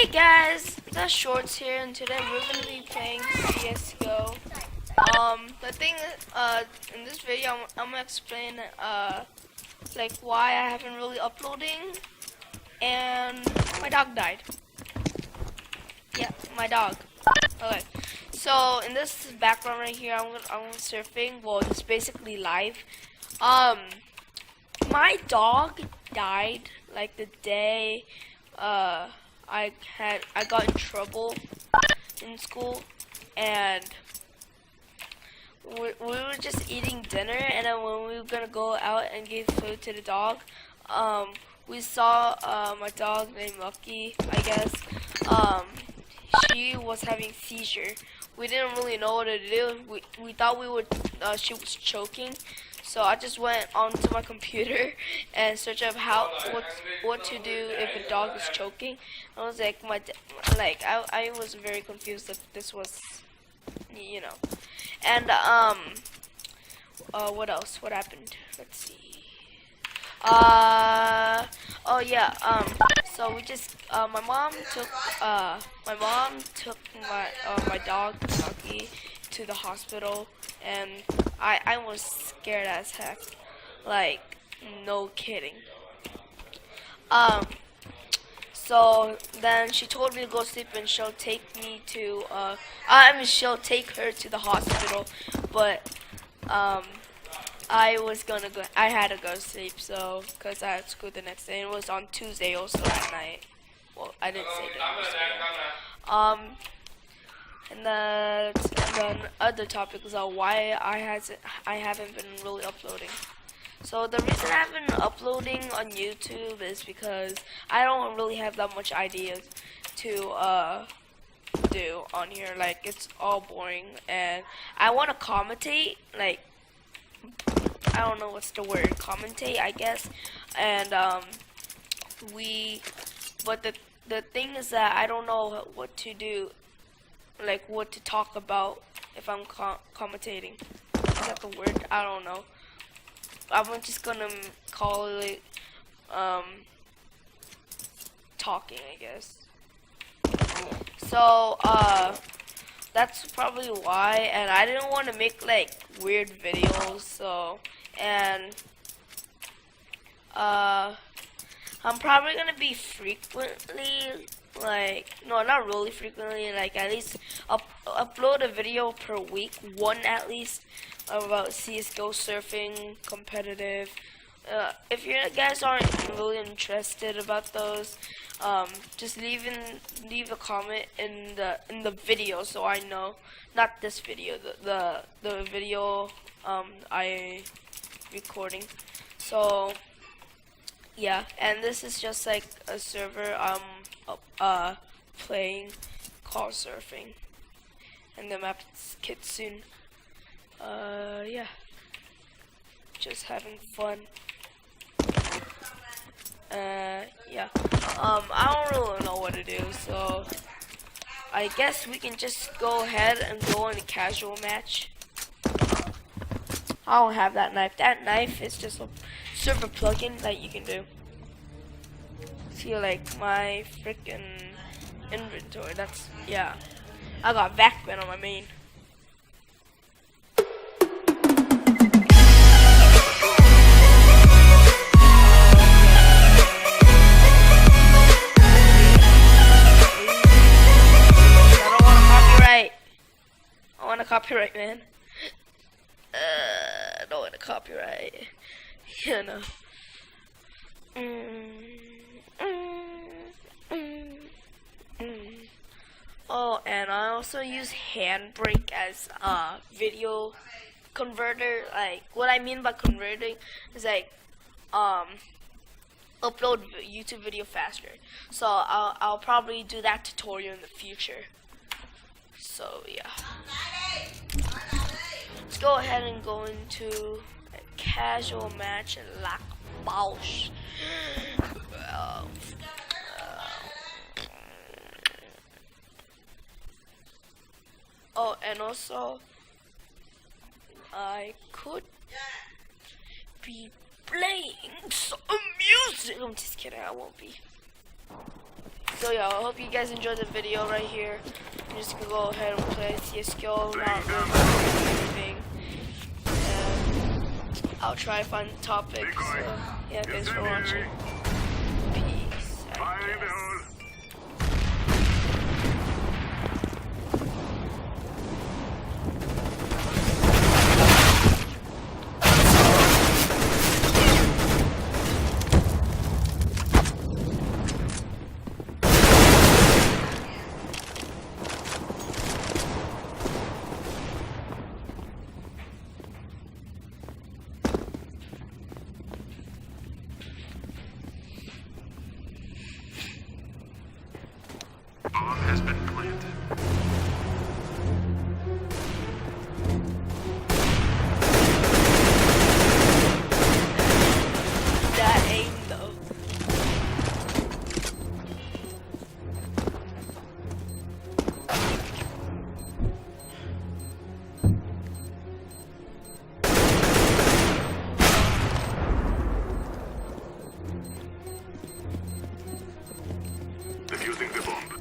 Hey guys, the Shorts here, and today we're gonna be playing CS:GO. The thing, in this video, I'm gonna explain, like why I haven't really uploading, and my dog died. Yeah, my dog. Okay, so in this background right here, I'm surfing. Well, it's basically live. My dog died like the day, I got in trouble in school, and we were just eating dinner, and then when we were gonna go out and give food to the dog, we saw my dog named Lucky, I guess. She was having seizure. We didn't really know what to do. We thought she was choking. So I just went onto my computer and searched up what to do if a dog is choking. I was like, I was very confused that this was, you know. And what else? What happened? Let's see. Oh yeah. So we just my mom took my dog Lucky to the hospital, and I was scared as heck, like no kidding. So then she told me to go sleep, and she'll take me to she'll take her to the hospital, but I had to go sleep, so because I had school the next day. It was on Tuesday also at night. Well, I didn't say that. And then other topic is why I haven't been really uploading. So the reason I haven't been uploading on YouTube is because I don't really have that much ideas to do on here. Like, it's all boring, and I want to commentate. Like, I don't know what's the word, commentate, I guess. And but the thing is that I don't know what to do. Like what to talk about if I'm commentating. Is that the word? I don't know. I'm just gonna call it talking, I guess. So that's probably why. And I didn't want to make like weird videos. So and I'm probably gonna be frequently, like, no, not really frequently, like at least upload a video per week, one at least, about CS:GO, surfing, competitive. If you guys aren't really interested about those, just leave a comment in the video so I know. Not this video, the video I recording. So yeah, and this is just like a server playing car surfing, and the map's Kitsun. Yeah, just having fun. Yeah. I don't really know what to do, so I guess we can just go ahead and go on a casual match. I don't have that knife. That knife is just a server plugin that you can do. See, like my freaking inventory. That's, yeah. I got Vacman on my main. I want a copyright, man. I don't want a copyright. You know. Oh, and I also use Handbrake as a video converter. Like, what I mean by converting is like upload YouTube video faster. So I'll probably do that tutorial in the future. So yeah, let's go ahead and go into a casual match and like Bausch. Oh, and also I could be playing some music. I'm just kidding, I won't be. So yeah, I hope you guys enjoyed the video right here. I'm just gonna go ahead and play CSGO, not really anything. And I'll try to find the topic. So yeah, thanks for watching. Peace. I guess. Bomb has been planted. That aim though. Defusing the bomb.